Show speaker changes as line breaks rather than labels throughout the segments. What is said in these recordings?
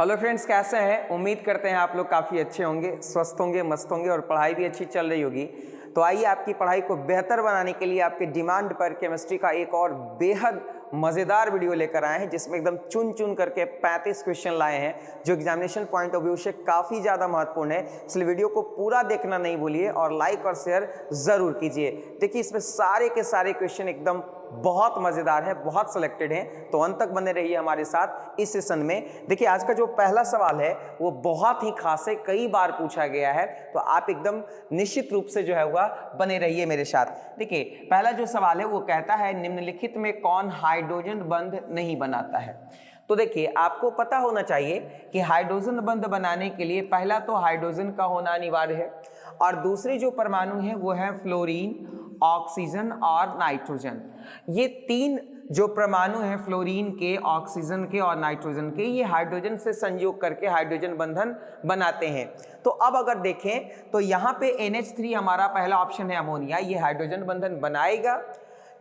Hello friends, कैसे हैं? उम्मीद करते हैं आप लोग काफ़ी अच्छे होंगे, स्वस्थ होंगे, मस्त होंगे और पढ़ाई भी अच्छी चल रही होगी। तो आइए आपकी पढ़ाई को बेहतर बनाने के लिए आपके डिमांड पर केमिस्ट्री का एक और बेहद मज़ेदार वीडियो लेकर आए हैं, जिसमें एकदम चुन चुन करके 35 क्वेश्चन लाए हैं जो एग्जामिनेशन पॉइंट ऑफ व्यू से काफ़ी ज़्यादा महत्वपूर्ण है। इसलिए वीडियो को पूरा देखना नहीं भूलिए और लाइक और शेयर ज़रूर कीजिए। देखिए, इसमें सारे के सारे क्वेश्चन एकदम बहुत मज़ेदार है, बहुत सिलेक्टेड हैं, तो अंत तक बने रहिए हमारे साथ इस सेशन में। देखिए, आज का जो पहला सवाल है वो बहुत ही खास है, कई बार पूछा गया है, तो आप एकदम निश्चित रूप से जो है वह बने रहिए मेरे साथ। देखिए, पहला जो सवाल है वो कहता है निम्नलिखित में कौन हाइड्रोजन बंध नहीं बनाता है। तो देखिए, आपको पता होना चाहिए कि हाइड्रोजन बंध बनाने के लिए पहला तो हाइड्रोजन का होना अनिवार्य है और दूसरी जो परमाणु है वो है फ्लोरीन, ऑक्सीजन और नाइट्रोजन। ये तीन जो परमाणु हैं फ्लोरीन के, ऑक्सीजन के और नाइट्रोजन के, ये हाइड्रोजन से संयोग करके हाइड्रोजन बंधन बनाते हैं। तो अब अगर देखें तो यहाँ पे NH3 हमारा पहला ऑप्शन है अमोनिया, ये हाइड्रोजन बंधन बनाएगा।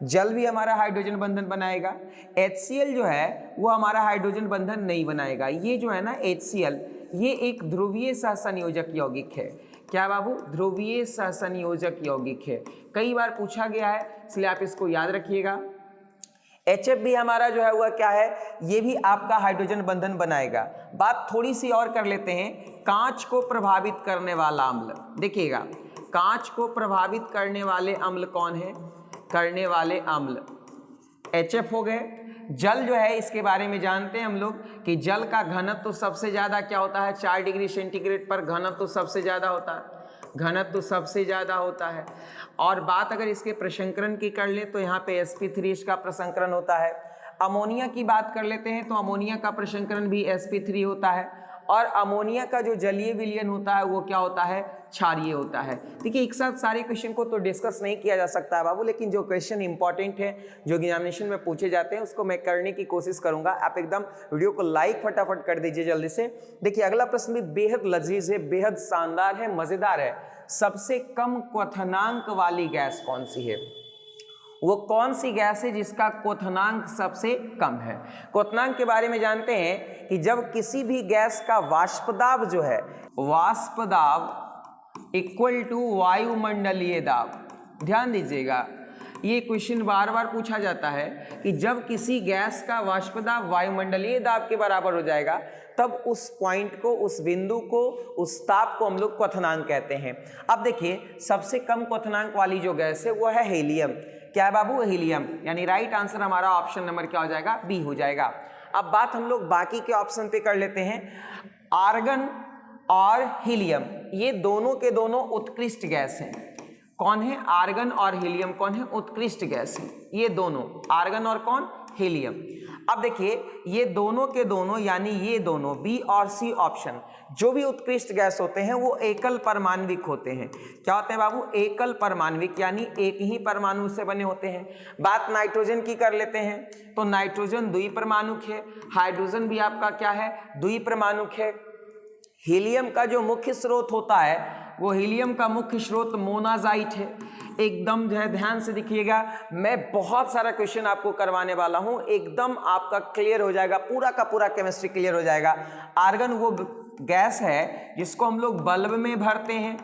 जल भी हमारा हाइड्रोजन बंधन बनाएगा। HCl जो है वो हमारा हाइड्रोजन बंधन नहीं बनाएगा। ये जो है ना HCl, ये एक ध्रुवीय सहसंयोजक यौगिक है। क्या बाबू? ध्रुवीय सहसंयोजक यौगिक है, कई बार पूछा गया है, इसलिए आप इसको याद रखिएगा। HF भी हमारा जो है वह क्या है, ये भी आपका हाइड्रोजन बंधन बनाएगा। बात थोड़ी सी और कर लेते हैं, कांच को प्रभावित करने वाला अम्ल देखिएगा, कांच को प्रभावित करने वाले अम्ल कौन है? करने वाले अम्ल HF हो गए। जल जो है इसके बारे में जानते हैं हम लोग कि जल का घनत्व तो सबसे ज्यादा क्या होता है, 4 डिग्री सेंटीग्रेड पर घनत्व तो सबसे ज्यादा होता है, घनत्व तो सबसे ज्यादा होता है। और बात अगर इसके प्रसंकरण की कर ले तो यहाँ पे sp3 इसका प्रसंकरण होता है। अमोनिया की बात कर लेते हैं तो अमोनिया का प्रसंकरण भी sp3 होता है और अमोनिया का जो जलीय विलयन होता है वो क्या होता है, क्षारीय होता है। देखिए, एक साथ सारे क्वेश्चन को तो डिस्कस नहीं किया जा सकता है बाबू, लेकिन जो क्वेश्चन इंपॉर्टेंट है, जो एग्जामिनेशन में पूछे जाते हैं, उसको मैं करने की कोशिश करूंगा। आप एकदम वीडियो को लाइक फटाफट कर दीजिए जल्दी से। देखिए, अगला प्रश्न भी बेहद लजीज है, बेहद शानदार है, मजेदार है। सबसे कम क्वथनांक वाली गैस कौन सी है? वो कौन सी गैस है जिसका क्वथनांक सबसे कम है? क्वथनांक के बारे में जानते हैं कि जब किसी भी गैस का वाष्पदाब जो है, वाष्पदाब इक्वल टू वायुमंडलीय दाब, ध्यान दीजिएगा, ये क्वेश्चन बार बार पूछा जाता है कि जब किसी गैस का वाष्पदाब वायुमंडलीय दाब के बराबर हो जाएगा तब उस पॉइंट को, उस बिंदु को, उस ताप को हम लोग क्वथनांक कहते हैं। अब देखिए, सबसे कम क्वथनांक वाली जो गैस है वो है हीलियम। क्या है बाबू? हीलियम। यानी राइट आंसर हमारा ऑप्शन नंबर क्या हो जाएगा? बी हो जाएगा। अब बात हम लोग बाकी के ऑप्शन पे कर लेते हैं। आर्गन और हीलियम, ये दोनों के दोनों उत्कृष्ट गैस हैं। कौन है? आर्गन और हीलियम कौन है? उत्कृष्ट गैस है ये दोनों, आर्गन और कौन? हीलियम। अब देखिए, ये दोनों के दोनों यानी ये दोनों बी और सी ऑप्शन जो भी उत्कृष्ट गैस होते हैं वो एकल परमाणविक होते हैं। क्या होते हैं बाबू? एकल परमाणविक, यानी एक ही परमाणु से बने होते हैं। बात नाइट्रोजन की कर लेते हैं तो नाइट्रोजन द्विपरमाणुक है, हाइड्रोजन भी आपका क्या है? द्विपरमाणुक है। हीलियम का जो मुख्य स्रोत होता है वो हीलियम का मुख्य स्रोत मोनाजाइट है। एकदम जो है ध्यान से देखिएगा, मैं बहुत सारा क्वेश्चन आपको करवाने वाला हूं, एकदम आपका क्लियर हो जाएगा, पूरा का पूरा केमिस्ट्री क्लियर हो जाएगा। आर्गन वो गैस है जिसको हम लोग बल्ब में भरते हैं,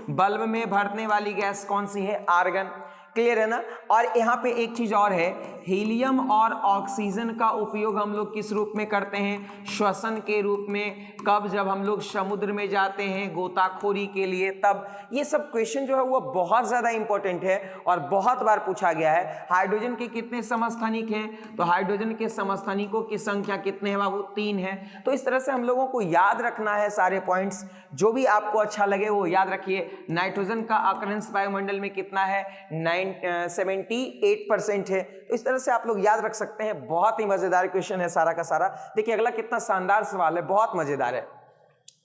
बल्ब में भरने वाली गैस कौन सी है? आर्गन। क्लियर है ना? और यहाँ पे एक चीज और है, हीलियम और ऑक्सीजन का उपयोग हम लोग किस रूप में करते हैं? श्वसन के रूप में। कब? जब हम लोग समुद्र में जाते हैं गोताखोरी के लिए, तब। ये सब क्वेश्चन जो है वो बहुत ज्यादा इंपॉर्टेंट है और बहुत बार पूछा गया है। हाइड्रोजन के कितने समस्थानिक हैं? तो हाइड्रोजन के समस्थानिकों की संख्या कितने हैं बाबू? 3 है। तो इस तरह से हम लोगों को याद रखना है सारे पॉइंट्स, जो भी आपको अच्छा लगे वो याद रखिए। नाइट्रोजन का अकरेंस वायुमंडल में कितना है? 78% है। तो इस तरह से आप लोग याद रख सकते हैं। बहुत ही मजेदार क्वेश्चन है सारा का सारा। देखिए, अगला कितना शानदार सवाल है, बहुत मजेदार है।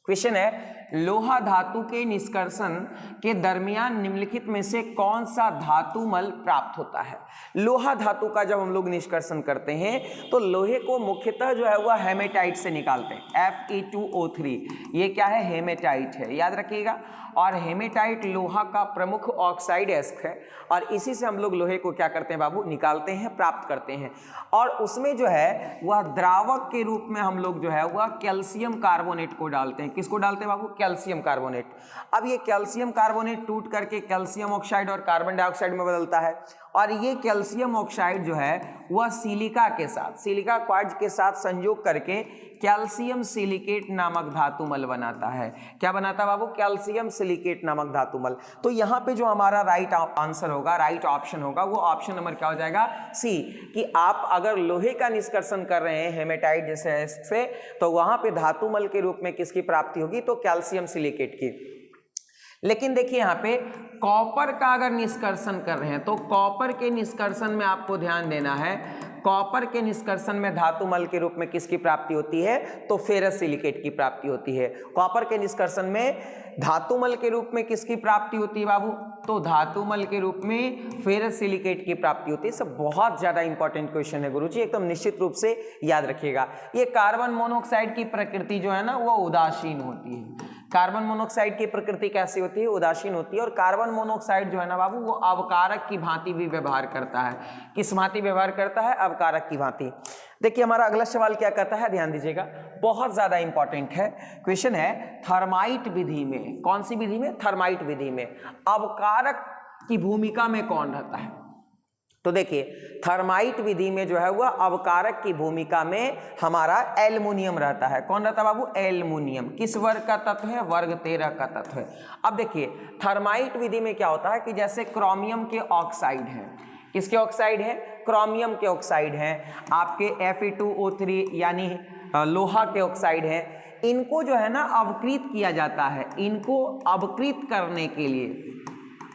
क्वेश्चन है लोहा धातु के निष्कर्षण के दरमियान निम्नलिखित में से कौन सा धातुमल प्राप्त होता है। लोहा धातु का जब हम लोग निष्कर्षण करते हैं तो लोहे को मुख्यतः जो है वह हेमेटाइट से निकालते हैं, Fe2O3। ये क्या है, हेमेटाइट है, याद रखिएगा। और हेमेटाइट लोहा का प्रमुख ऑक्साइड एस्क है और इसी से हम लोग लोहे को क्या करते हैं बाबू, निकालते हैं, प्राप्त करते हैं। और उसमें जो है वह द्रावक के रूप में हम लोग जो है वह कैल्शियम कार्बोनेट को डालते हैं। किसको डालते हैं बाबू, कैल्शियम कार्बोनेट। अब ये कैल्शियम कार्बोनेट टूट करके कैल्शियम ऑक्साइड और कार्बन डाइऑक्साइड में बदलता है और ये कैल्शियम ऑक्साइड जो है वह सिलिका के साथ, सिलिका क्वार्ट्ज के साथ संयोग करके कैल्शियम सिलिकेट नामक धातुमल बनाता है। क्या बनाता है बाबू, कैल्शियम सिलिकेट नामक धातुमल। तो यहाँ पे जो हमारा राइट आंसर होगा, राइट ऑप्शन होगा, वो ऑप्शन नंबर क्या हो जाएगा, सी। कि आप अगर लोहे का निष्कर्षण कर रहे हैं हेमेटाइट जैसे से, तो वहां पे धातुमल के रूप में किसकी प्राप्ति होगी, तो कैल्शियम सिलिकेट की। लेकिन देखिए यहाँ पे कॉपर का अगर निष्कर्षण कर रहे हैं तो कॉपर के निष्कर्षण में आपको ध्यान देना है, कॉपर के निष्कर्षण में धातुमल के रूप में किसकी प्राप्ति होती है, तो फेरस सिलिकेट की प्राप्ति होती है। कॉपर के निष्कर्षण में धातुमल के रूप में किसकी प्राप्ति होती है बाबू, तो धातुमल के रूप में फेरस सिलिकेट की प्राप्ति होती है। सब बहुत ज्यादा इंपॉर्टेंट क्वेश्चन है गुरुजी, एकदम निश्चित रूप से याद रखिएगा। ये कार्बन मोनोऑक्साइड की प्रकृति जो है ना वो उदासीन होती है। कार्बन मोनोऑक्साइड की प्रकृति कैसी होती है, उदासीन होती है। और कार्बन मोनोऑक्साइड जो है ना बाबू वो अवकारक की भांति भी व्यवहार करता है। किस भांति व्यवहार करता है, अवकारक की भांति। देखिए हमारा अगला सवाल क्या कहता है, ध्यान दीजिएगा, बहुत ज्यादा इंपॉर्टेंट है। क्वेश्चन है थर्माइट विधि में, कौन सी विधि में, थर्माइट विधि में अवकारक की भूमिका में कौन रहता है। तो देखिए थर्माइट विधि में जो है वह अवकारक की भूमिका में हमारा एल्युमिनियम रहता है। कौन रहता है बाबू, एल्युमिनियम। किस वर्ग का तत्व है, वर्ग 13 का तत्व है। अब देखिए थर्माइट विधि में क्या होता है कि जैसे क्रोमियम के ऑक्साइड हैं, किसके ऑक्साइड है, क्रोमियम के ऑक्साइड हैं, आपके Fe2O3 यानी लोहा के ऑक्साइड हैं। इनको जो है ना अवकृत किया जाता है। इनको अवकृत करने के लिए,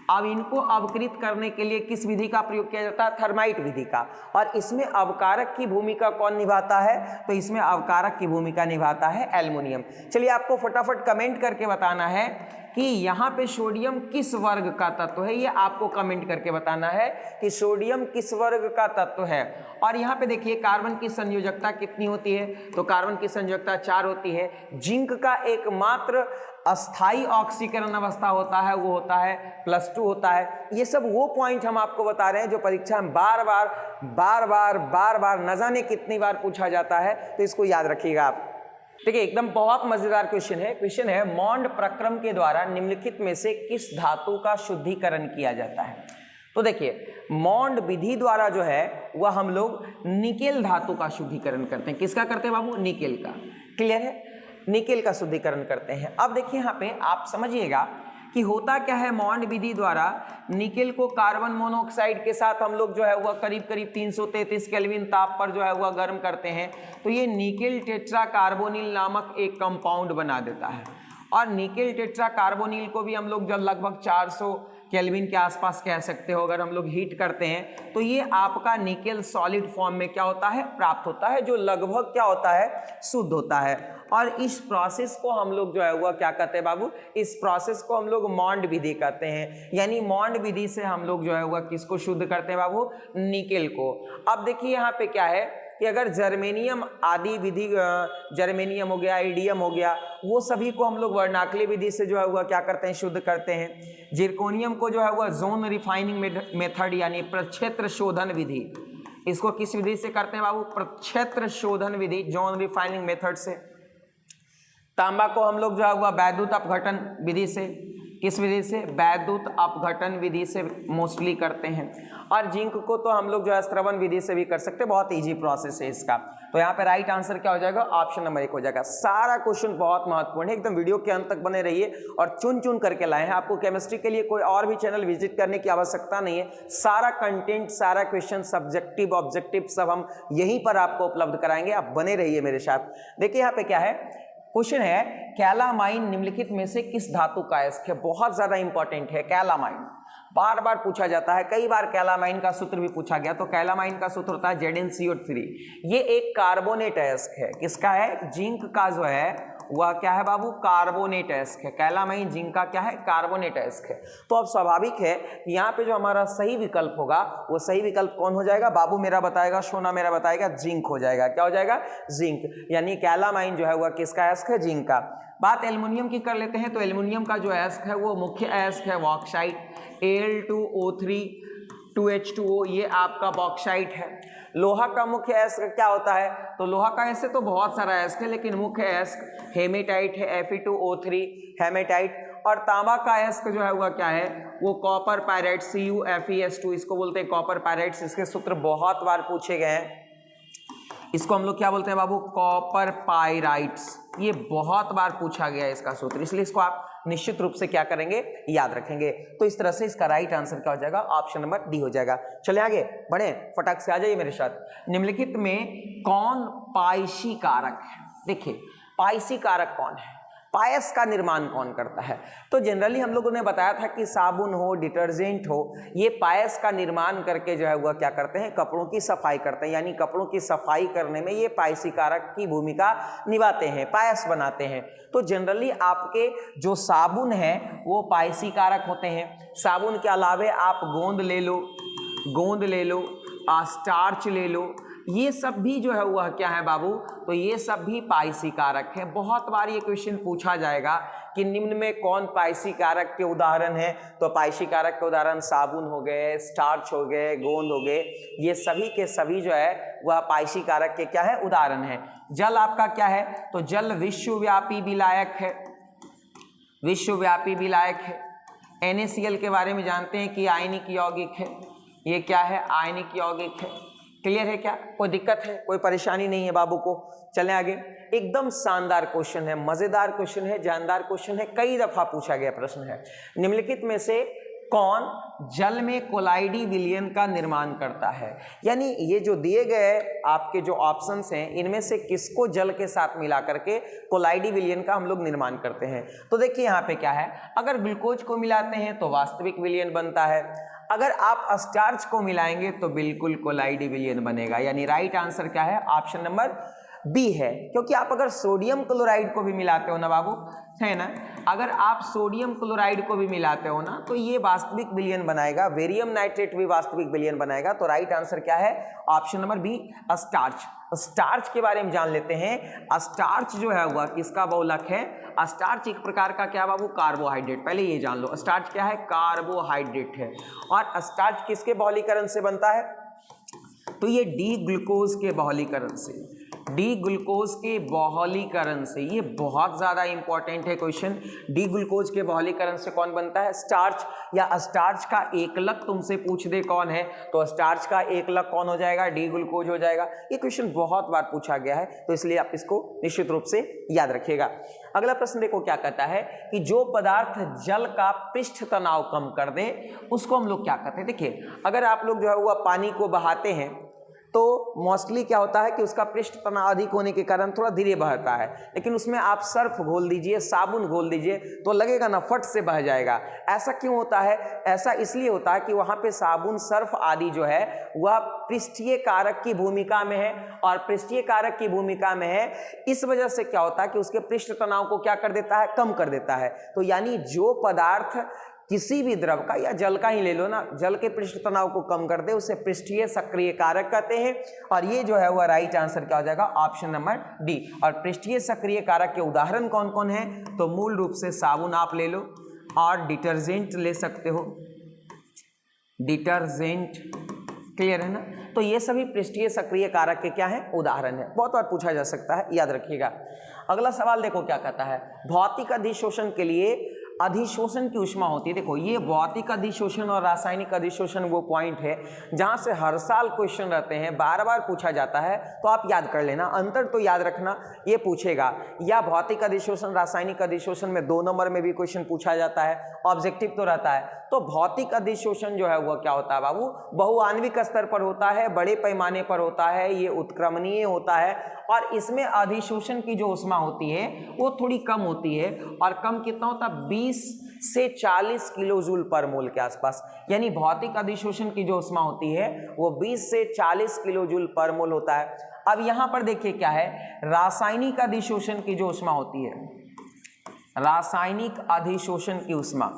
अब इनको अवकृत करने के लिए किस विधि का प्रयोग किया जाता है, थर्माइट विधि का। और इसमें अवकारक की भूमिका कौन निभाता है, तो इसमें अवकारक की भूमिका निभाता है एल्युमिनियम। चलिए आपको फटाफट कमेंट करके बताना है कि यहाँ पे सोडियम किस वर्ग का तत्व है, ये आपको कमेंट करके बताना है कि सोडियम किस वर्ग का तत्व है। और यहाँ पे देखिए कार्बन की संयोजकता कितनी होती है, तो कार्बन की संयोजकता 4 होती है। जिंक का एकमात्र अस्थाई ऑक्सीकरण अवस्था होता है वो होता है +2 होता है। ये सब वो पॉइंट हम आपको बता रहे हैं जो परीक्षा में बार बार न जाने कितनी बार पूछा जाता है, तो इसको याद रखिएगा आप। देखिए एकदम बहुत मजेदार क्वेश्चन है। क्वेश्चन है मॉन्ड प्रक्रम के द्वारा निम्नलिखित में से किस धातु का शुद्धिकरण किया जाता है। तो देखिए मॉन्ड विधि द्वारा जो है वह हम लोग निकेल धातु का शुद्धिकरण करते हैं। किसका करते हैं बाबू, निकेल का। क्लियर है, निकेल का शुद्धिकरण करते हैं। अब देखिए यहाँ पे आप समझिएगा कि होता क्या है, मॉन्ड विधि द्वारा निकेल को कार्बन मोनोऑक्साइड के साथ हम लोग जो है वह करीब 333 केल्विन ताप पर जो है वह गर्म करते हैं, तो ये निकेल टेट्रा कार्बोनिल नामक एक कंपाउंड बना देता है। और निकेल टेट्रा कार्बोनिल को भी हम लोग जब लगभग 400 केल्विन के आसपास कह सकते हो अगर हम लोग हीट करते हैं, तो ये आपका निकेल सॉलिड फॉर्म में क्या होता है, प्राप्त होता है, जो लगभग क्या होता है, शुद्ध होता है। और इस प्रोसेस को हम लोग जो है वह क्या कहते हैं बाबू, इस प्रोसेस को हम लोग मॉन्ड विधि कहते हैं। यानी मॉन्ड विधि से हम लोग जो है वह किसको शुद्ध करते हैं बाबू, निकेल को। अब देखिए यहाँ पे क्या है कि अगर जर्मेनियम आदि विधि, जर्मेनियम हो गया, इडियम हो गया, वो सभी को हम लोग वर्नाक्ली विधि से जो है वह क्या करते हैं, शुद्ध करते हैं। जिरकोनियम को जो है वह जोन रिफाइनिंग मेथड यानी प्रक्षेत्र शोधन विधि, इसको किस विधि से करते हैं बाबू, प्रक्षेत्र शोधन विधि, जोन रिफाइनिंग मेथड से। तांबा को हम लोग जो है वह वैद्युत अपघटन विधि से, किस विधि से, वैद्युत अपघटन विधि से मोस्टली करते हैं। और जिंक को तो हम लोग जो है श्रवण विधि से भी कर सकते हैं, बहुत इजी प्रोसेस है इसका। तो यहाँ पे राइट आंसर क्या हो जाएगा, ऑप्शन नंबर 1 हो जाएगा। सारा क्वेश्चन बहुत महत्वपूर्ण है, एकदम वीडियो के अंत तक बने रहिए और चुन चुन करके लाए हैं। आपको केमिस्ट्री के लिए कोई और भी चैनल विजिट करने की आवश्यकता नहीं है। सारा कंटेंट, सारा क्वेश्चन, सब्जेक्टिव ऑब्जेक्टिव सब हम यहीं पर आपको उपलब्ध कराएंगे, आप बने रहिए मेरे साथ। देखिए यहाँ पे क्या है, क्वेश्चन है कैलामाइन निम्नलिखित में से किस धातु का अयस्क है। बहुत ज्यादा इंपॉर्टेंट है कैलामाइन, बार बार पूछा जाता है, कई बार कैलामाइन का सूत्र भी पूछा गया। तो कैलामाइन का सूत्र होता है ZnCO3। ये एक कार्बोनेट अयस्क है, किसका है, जिंक का जो है वह क्या है बाबू, कार्बोनेट अयस्क है। कैलामाइन जिंक का क्या है, कार्बोनेट अयस्क है। तो अब स्वाभाविक है कि यहाँ पे जो हमारा सही विकल्प होगा वो सही विकल्प कौन हो जाएगा, बाबू मेरा बताएगा, सोना मेरा बताएगा, जिंक हो जाएगा। क्या हो जाएगा, जिंक। यानी कैलामाइन जो है वह किसका अयस्क है, जिंक का। बात एल्युमिनियम की कर लेते हैं। तो एल्युमिनियम का जो अयस्क है वो मुख्य अयस्क है बॉक्साइट, Al2O3 2H2O, ये आपका बॉक्साइट है। लोहा का मुख्य अयस्क क्या होता है, तो लोहा का ऐसे तो बहुत सारा अयस्क है, लेकिन मुख्य अयस्क हेमेटाइट है, Fe2O3 हेमेटाइट। और तांबा का अयस्क जो है वह क्या है, वो कॉपर पायराइट CuFeS2, इसको बोलते हैं कॉपर पायराइट्स। इसके सूत्र बहुत बार पूछे गए हैं। इसको हम लोग क्या बोलते हैं बाबू, कॉपर पायराइट्स। ये बहुत बार पूछा गया है इसका सूत्र, इसलिए इसको आप निश्चित रूप से क्या करेंगे, याद रखेंगे। तो इस तरह से इसका राइट आंसर क्या हो जाएगा, ऑप्शन नंबर डी हो जाएगा। चले आगे बढ़े, फटाक से आ जाइए मेरे साथ। निम्नलिखित में कौन पायसी कारक है। देखिए पायसी कारक कौन है, पायस का निर्माण कौन करता है। तो जनरली हम लोगों ने बताया था कि साबुन हो, डिटर्जेंट हो, ये पायस का निर्माण करके जो है वह क्या करते हैं, कपड़ों की सफाई करते हैं। यानी कपड़ों की सफाई करने में ये पायसी कारक की भूमिका निभाते हैं, पायस बनाते हैं। तो जनरली आपके जो साबुन है वो पायसी कारक होते हैं। साबुन के अलावे आप गोंद ले लो, स्टार्च ले लो, ये सब भी जो है वह क्या है बाबू, तो ये सब भी पायसी कारक है। बहुत बार ये क्वेश्चन पूछा जाएगा कि निम्न में कौन पायसी कारक के उदाहरण है। तो पायसी कारक के उदाहरण साबुन हो गए, स्टार्च हो गए, गोंद हो गए, ये सभी के सभी जो है वह पायसी कारक के क्या है, उदाहरण है। जल आपका क्या है, तो जल विश्वव्यापी विलायक है, विश्वव्यापी विलायक है। NaCl के बारे में जानते हैं कि आयनिक यौगिक है, ये क्या है, आयनिक यौगिक है। क्लियर है क्या, कोई दिक्कत है, कोई परेशानी नहीं है बाबू को। चलें आगे। एकदम शानदार क्वेश्चन है, मजेदार क्वेश्चन है, जानदार क्वेश्चन है, कई दफा पूछा गया प्रश्न है। निम्नलिखित में से कौन जल में कोलाइडी विलयन का निर्माण करता है। यानी ये जो दिए गए आपके जो ऑप्शंस हैं, इनमें से किसको जल के साथ मिला करके कोलाइडी विलयन का हम लोग निर्माण करते हैं। तो देखिए यहाँ पे क्या है, अगर ग्लूकोज को मिलाते हैं तो वास्तविक विलयन बनता है, अगर आप स्टार्च को मिलाएंगे तो बिल्कुल कोलाइडी विलयन बनेगा। यानी राइट आंसर क्या है, ऑप्शन नंबर बी है। क्योंकि आप अगर सोडियम क्लोराइड को भी मिलाते हो ना बाबू, है ना, अगर आप सोडियम क्लोराइड को भी मिलाते हो ना तो ये वास्तविक विलयन बनाएगा, बेरियम नाइट्रेट भी वास्तविक विलयन बनाएगा। तो राइट आंसर क्या है, option number B, starch. Starch के बारे में जान लेते हैं। स्टार्च जो है वह किसका बहुलक है, स्टार्च एक प्रकार का क्या बाबू, कार्बोहाइड्रेट। पहले ये जान लो, स्टार्च क्या है, कार्बोहाइड्रेट है। और स्टार्च किसके बहुलीकरण से बनता है, तो ये डी ग्लूकोज के बहुलीकरण से, डी ग्लूकोज के बहुलीकरण से। ये बहुत ज्यादा इंपॉर्टेंट है क्वेश्चन। डी ग्लूकोज के बहुलीकरण से कौन बनता है, स्टार्च। या स्टार्च का एकलक तुमसे पूछ दे कौन है, तो स्टार्च का एकलक कौन हो जाएगा, डी ग्लूकोज हो जाएगा। ये क्वेश्चन बहुत बार पूछा गया है, तो इसलिए आप इसको निश्चित रूप से याद रखिएगा। अगला प्रश्न देखो क्या कहता है कि जो पदार्थ जल का पृष्ठ तनाव कम कर दे उसको हम लोग क्या कहते हैं। देखिए अगर आप लोग जो है वह पानी को बहाते हैं तो मोस्टली क्या होता है कि उसका पृष्ठ तनाव अधिक होने के कारण थोड़ा धीरे बहता है, लेकिन उसमें आप सर्फ घोल दीजिए, साबुन घोल दीजिए तो लगेगा ना फट से बह जाएगा। ऐसा क्यों होता है, ऐसा इसलिए होता है कि वहाँ पे साबुन, सर्फ आदि जो है वह पृष्ठीय कारक की भूमिका में है, और पृष्ठीय कारक की भूमिका में है, इस वजह से क्या होता है कि उसके पृष्ठ तनाव को क्या कर देता है, कम कर देता है। तो यानी जो पदार्थ किसी भी द्रव का या जल का ही ले लो ना, जल के पृष्ठ तनाव को कम कर दे उसे पृष्ठीय सक्रिय कारक कहते हैं। और ये जो है वह राइट आंसर क्या हो जाएगा, ऑप्शन नंबर डी। और पृष्ठीय सक्रिय कारक के उदाहरण कौन कौन है, तो मूल रूप से साबुन आप ले लो और डिटर्जेंट ले सकते हो, डिटर्जेंट। क्लियर है ना, तो ये सभी पृष्ठीय सक्रिय कारक के क्या है, उदाहरण है। बहुत बार पूछा जा सकता है, याद रखिएगा। अगला सवाल देखो क्या कहता है, भौतिक अधिशोषण के लिए अधिशोषण की ऊष्मा होती है। देखो ये भौतिक अधिशोषण और रासायनिक अधिशोषण वो पॉइंट है जहां से हर साल क्वेश्चन रहते हैं, बार बार पूछा जाता है, तो आप याद कर लेना। अंतर तो याद रखना, ये पूछेगा या भौतिक अधिशोषण रासायनिक अधिशोषण में 2 नंबर में भी क्वेश्चन पूछा जाता है, ऑब्जेक्टिव तो रहता है। तो भौतिक अधिशोषण जो है वह क्या होता है बाबू, बहुआण्विक स्तर पर होता है, बड़े पैमाने पर होता है, ये उत्क्रमणीय होता है, और इसमें अधिशोषण की जो ऊष्मा होती है वो थोड़ी कम होती है। और कम कितना होता है, 20 से 40 किलो जूल पर मोल के आसपास, यानी भौतिक अधिशोषण की जो ऊष्मा होती है वो 20 से 40 किलो जूल पर मोल होता है। अब यहां पर देखिए क्या है, रासायनिक अधिशोषण की जो ऊष्मा होती है, रासायनिक अधिशोषण की ऊष्मा,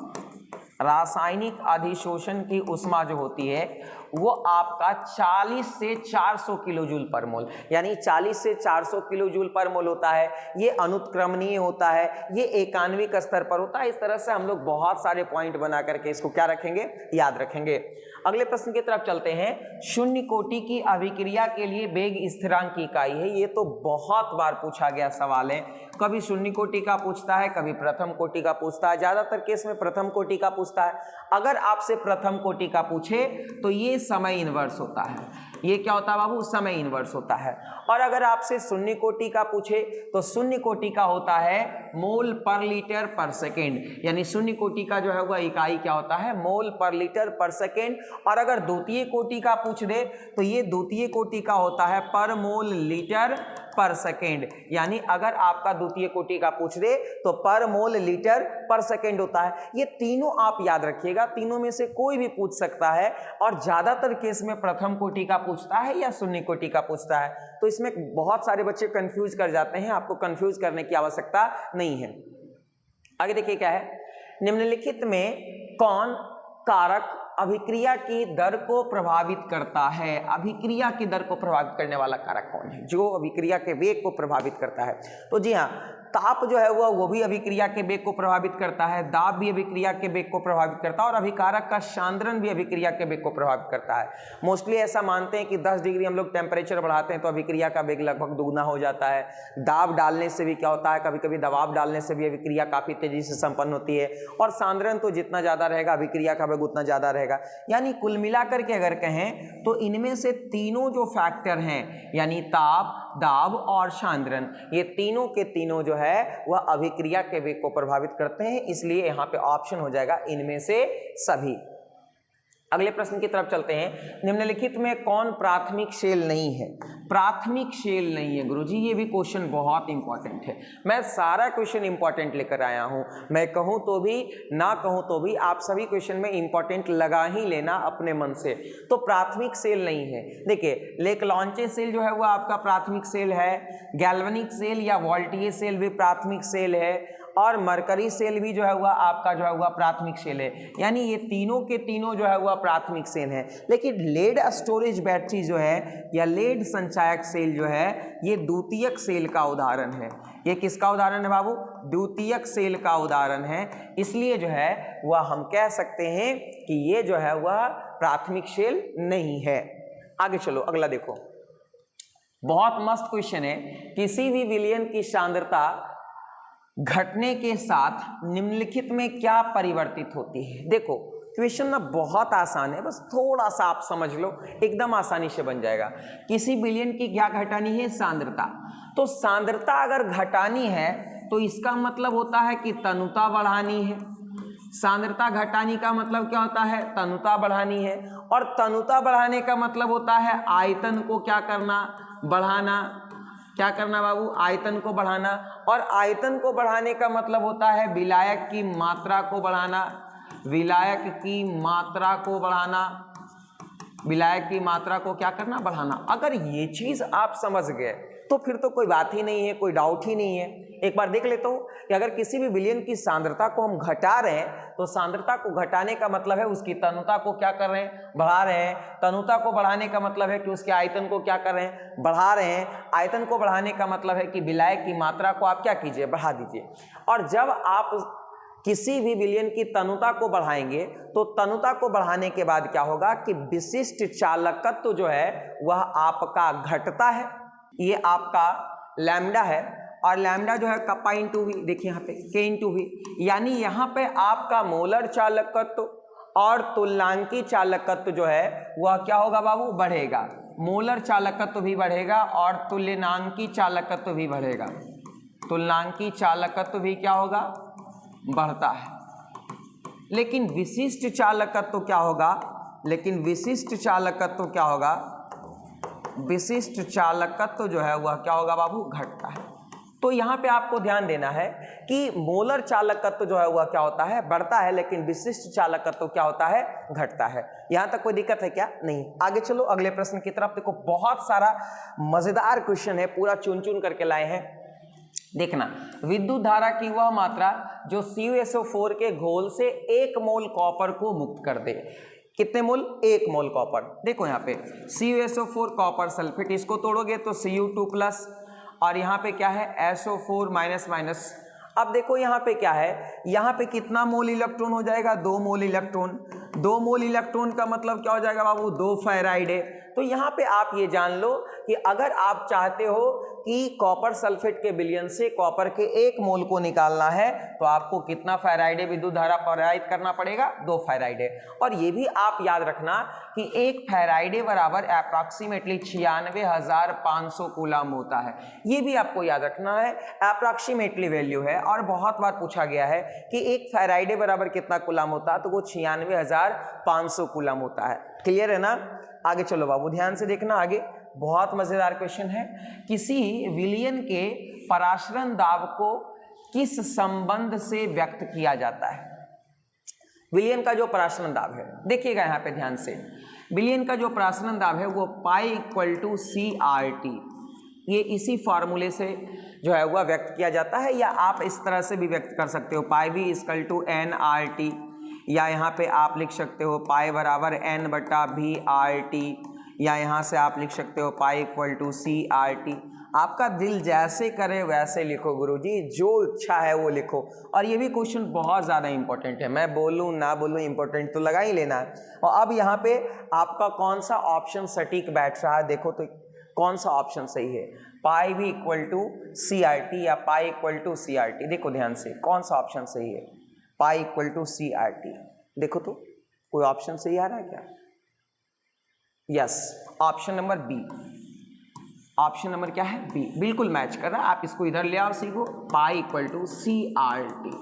रासायनिक अधिशोषण की ऊष्मा जो होती है वो आपका 40 से 400 किलो जूल पर मोल, यानी 40 से 400 किलो जूल पर मोल होता है। ये अनुत्क्रमणीय होता है, ये एकान्विक स्तर पर होता है। इस तरह से हम लोग बहुत सारे पॉइंट बना करके इसको क्या रखेंगे, याद रखेंगे। अगले प्रश्न की तरफ चलते हैं। शून्य कोटि की अभिक्रिया के लिए वेग स्थिरांक की इकाई है। ये तो बहुत बार पूछा गया सवाल है, कभी शून्य कोटि का पूछता है, कभी प्रथम कोटि का पूछता है, ज्यादातर केस में प्रथम कोटि का पूछता है। अगर आपसे प्रथम कोटि का पूछे तो ये समय इनवर्स होता है। ये क्या होता है बाबू, समय इनवर्स होता है। और अगर आपसे शून्य कोटि का पूछे तो शून्य कोटि का होता है मोल पर लीटर पर सेकेंड, यानी शून्य कोटि का जो है वह इकाई क्या होता है, मोल पर लीटर पर सेकेंड। और अगर द्वितीय कोटि का पूछ दे तो ये द्वितीय कोटि का होता है पर मोल लीटर पर सेकेंड, यानी अगर आपका द्वितीय कोटि का पूछ दे तो पर मोल लीटर पर सेकेंड होता है। ये तीनों आप याद रखिएगा, तीनों में से कोई भी पूछ सकता है। और ज्यादातर केस में प्रथम कोटि का पूछता है या शून्य कोटि का पूछता है, तो इसमें बहुत सारे बच्चे कंफ्यूज कर जाते हैं। आपको कंफ्यूज करने की आवश्यकता नहीं है। आगे देखिए क्या है, निम्नलिखित में कौन कारक अभिक्रिया की दर को प्रभावित करता है। अभिक्रिया की दर को प्रभावित करने वाला कारक कौन है, जो अभिक्रिया के वेग को प्रभावित करता है? तो जी हाँ, ताप जो है वो भी अभिक्रिया के वेग को प्रभावित करता है, दाब भी अभिक्रिया के वेग को प्रभावित करता है, और अभिकारक का सांद्रण भी अभिक्रिया के वेग को प्रभावित करता है। मोस्टली ऐसा मानते हैं कि 10 डिग्री हम लोग टेम्परेचर बढ़ाते हैं तो अभिक्रिया का वेग लगभग दुगना हो जाता है। दाब डालने से भी क्या होता है, कभी कभी दबाव डालने से भी अभिक्रिया काफी तेजी से संपन्न होती है। और सांद्रण तो जितना ज्यादा रहेगा अभिक्रिया का वेग उतना ज्यादा रहेगा। यानी कुल मिलाकर के अगर कहें तो इनमें से तीनों जो फैक्टर हैं, यानी ताप, दाब और सांद्रण, ये तीनों के तीनों जो है वह अभिक्रिया के वेग को प्रभावित करते हैं। इसलिए यहां पे ऑप्शन हो जाएगा इनमें से सभी। अगले प्रश्न की तरफ चलते हैं। निम्नलिखित में कौन प्राथमिक शेल नहीं है? प्राथमिक शेल नहीं है गुरुजी, ये भी क्वेश्चन बहुत इंपॉर्टेंट है। मैं सारा क्वेश्चन इंपॉर्टेंट लेकर आया हूं, मैं कहूं तो भी ना कहूं तो भी आप सभी क्वेश्चन में इंपॉर्टेंट लगा ही लेना अपने मन से। तो प्राथमिक सेल नहीं है, देखिए लेकलॉन्चे सेल जो है वो आपका प्राथमिक सेल है, गैल्वेनिक सेल या वोल्टियस सेल भी प्राथमिक सेल है, और मरकरी सेल भी जो है वह आपका जो है वह प्राथमिक सेल है। यानी ये तीनों के तीनों जो है वह प्राथमिक सेल है। लेकिन लेड स्टोरेज बैटरी जो है या लेड संचायक सेल जो है ये द्वितीयक सेल का उदाहरण है। ये किसका उदाहरण है बाबू? द्वितीयक सेल का उदाहरण है। इसलिए जो है वह हम कह सकते हैं कि ये जो है वह प्राथमिक सेल नहीं है। आगे चलो अगला देखो, बहुत मस्त क्वेश्चन है। किसी भी विलयन की सांद्रता घटने के साथ निम्नलिखित में क्या परिवर्तित होती है? देखो क्वेश्चन ना बहुत आसान है, बस थोड़ा सा आप समझ लो एकदम आसानी से बन जाएगा। किसी विलयन की क्या घटानी है? सांद्रता। तो सांद्रता अगर घटानी है तो इसका मतलब होता है कि तनुता बढ़ानी है। सांद्रता घटानी का मतलब क्या होता है? तनुता बढ़ानी है। और तनुता बढ़ाने का मतलब होता है आयतन को क्या करना? बढ़ाना। क्या करना बाबू? आयतन को बढ़ाना। और आयतन को बढ़ाने का मतलब होता है विलायक की मात्रा को बढ़ाना। विलायक की मात्रा को बढ़ाना, विलायक की मात्रा को क्या करना? बढ़ाना। अगर ये चीज आप समझ गए तो फिर तो कोई बात ही नहीं है, कोई डाउट ही नहीं है। एक बार देख लेता हूं कि अगर किसी भी विलयन की सांद्रता को हम घटा रहे हैं तो सांद्रता को घटाने का मतलब है उसकी तनुता को क्या कर रहे हैं? बढ़ा रहे हैं। तनुता को बढ़ाने का मतलब है कि उसके आयतन को क्या कर रहे हैं? बढ़ा रहे हैं। आयतन को बढ़ाने का मतलब है कि विलायक की मात्रा को आप क्या कीजिए? बढ़ा दीजिए। और जब आप किसी भी विलयन की तनुता को बढ़ाएंगे तो तनुता को बढ़ाने के बाद क्या होगा कि विशिष्ट चालकत्व जो है वह आपका घटता है। ये आपका लैम्डा है और लैम्डा जो है कप्पा इंटू वी, देखिए यहाँ पे के इंटू वी, यानी यहाँ पे आपका मोलर चालकत्व और तुलनांकी चालकत्व जो है वह क्या होगा बाबू? बढ़ेगा। मोलर चालकत्व भी बढ़ेगा और तुलनांकी चालकत्व भी बढ़ेगा। तुलनांकी चालकत्व भी क्या होगा? बढ़ता है। लेकिन विशिष्ट चालकत्व क्या होगा? लेकिन विशिष्ट चालकत्व क्या होगा? विशिष्ट चालकत्व जो है वह क्या होगा बाबू? घटता है। तो यहाँ पे आपको ध्यान देना है कि मोलर चालकत्व जो है वह क्या होता है, बढ़ता है, लेकिन विशिष्ट चालकत्व क्या होता है, घटता है। यहाँ तक कोई दिक्कत है क्या? नहीं। आगे चलो अगले प्रश्न की तरफ। देखो बहुत सारा मजेदार क्वेश्चन है, पूरा चुन चुन करके लाए हैं। देखना, विद्युत धारा की वह मात्रा जो CuSO4 के घोल से 1 मोल कॉपर को मुक्त कर दे। कितने मोल? 1 मोल कॉपर। देखो यहाँ पे CuSO4 कॉपर सल्फेट, इसको तोड़ोगे तो Cu2+, और यहाँ पे क्या है SO4 माइनस। अब देखो यहाँ पे क्या है, यहाँ पे कितना मोल इलेक्ट्रॉन हो जाएगा? 2 मोल इलेक्ट्रॉन। 2 मोल इलेक्ट्रॉन का मतलब क्या हो जाएगा बाबू? 2 फेराइड है। तो यहाँ पे आप ये जान लो कि अगर आप चाहते हो कि कॉपर सल्फेट के विलयन से कॉपर के 1 मोल को निकालना है तो आपको कितना फेराइड विद्युत धारा प्रवाहित करना पड़ेगा? 2 फेराइड। और ये भी आप याद रखना कि 1 फेराइड बराबर अप्रॉक्सीमेटली 96,500 कूलम होता है। ये भी आपको याद रखना है, अप्रॉक्सीमेटली वैल्यू है और बहुत बार पूछा गया है कि 1 फेराइड बराबर कितना कूलम होता है, तो वो 96,500 कूलम होता है। क्लियर है ना? आगे चलो बाबू, ध्यान से देखना आगे, बहुत मजेदार क्वेश्चन है। किसी विलयन के पराशरण दाब को किस संबंध से व्यक्त किया जाता है? विलयन का जो पराशरण दाब है, देखिएगा यहाँ पे ध्यान से, विलयन का जो पराशरण दाब है वो π=CRT, ये इसी फॉर्मूले से जो है वह व्यक्त किया जाता है, या आप इस तरह से भी व्यक्त कर सकते हो πV=nRT, या यहाँ पे आप लिख सकते हो π=N/VRT, या यहाँ से आप लिख सकते हो π=CRT। आपका दिल जैसे करे वैसे लिखो गुरुजी, जो इच्छा है वो लिखो। और ये भी क्वेश्चन बहुत ज़्यादा इंपॉर्टेंट है, मैं बोलूँ ना बोलूँ इंपॉर्टेंट तो लगा ही लेना है। और अब यहाँ पे आपका कौन सा ऑप्शन सटीक बैठ रहा है, देखो तो कौन सा ऑप्शन सही है, πV=CRT या π=CRT। देखो ध्यान से कौन सा ऑप्शन सही है, π=CRT। देखो तो कोई ऑप्शन सही आ रहा है क्या? Yes, option number B. Option number क्या है? बी, बिल्कुल मैच कर रहा है। आप इसको इधर ले आओ, सीखो π=CRT।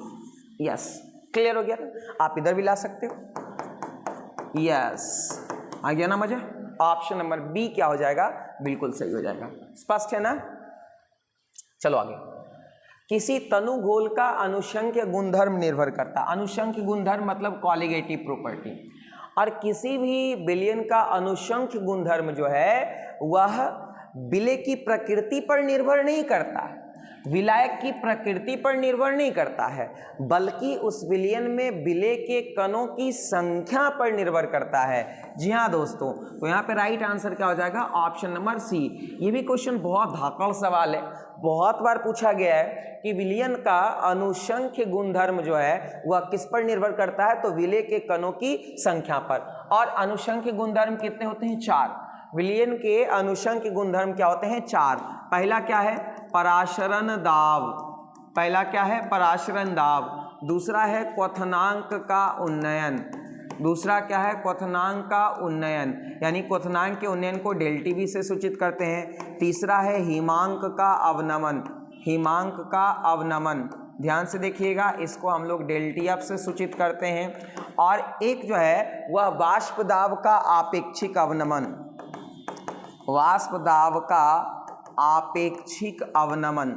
यस, क्लियर हो गया ना? आप इधर भी ला सकते हो। यस, आ गया ना मजा? ऑप्शन नंबर बी क्या हो जाएगा? बिल्कुल सही हो जाएगा। स्पष्ट है ना? चलो आगे। किसी तनु घोल का अनुषंख्य गुणधर्म निर्भर करता है। अनुषंख्य गुणधर्म मतलब कॉलिगेटिव प्रॉपर्टी। और किसी भी विलयन का अनुषंख्य गुणधर्म जो है वह विलय की प्रकृति पर निर्भर नहीं करता है, विलायक की प्रकृति पर निर्भर नहीं करता है, बल्कि उस विलयन में विलय के कणों की संख्या पर निर्भर करता है। जी हाँ दोस्तों, तो यहाँ पे राइट आंसर क्या हो जाएगा? Option number C. ये भी क्वेश्चन बहुत धाकड़ सवाल है, बहुत बार पूछा गया है कि विलयन का अनुषंख्य गुणधर्म जो है वह किस पर निर्भर करता है, तो विलय के कणों की संख्या पर। और अनुषंख्य गुणधर्म कितने होते हैं? 4। विलयन के अनुषंख्य गुणधर्म क्या होते हैं? 4। पहला क्या है? पराशरण दाब। पहला क्या है? पराशरण दाब। दूसरा है क्वथनांक का उन्नयन। दूसरा क्या है? क्वथनांक का उन्नयन, यानी क्वथनांक के उन्नयन को ΔTB से सूचित करते हैं। तीसरा है हिमांक का अवनमन। हिमांक का अवनमन, ध्यान से देखिएगा, इसको हम लोग ΔTF से सूचित करते हैं। और एक जो है वह वाष्प दाब का आपेक्षिक अवनमन। वाष्प दाब का आपेक्षिक अवनमन,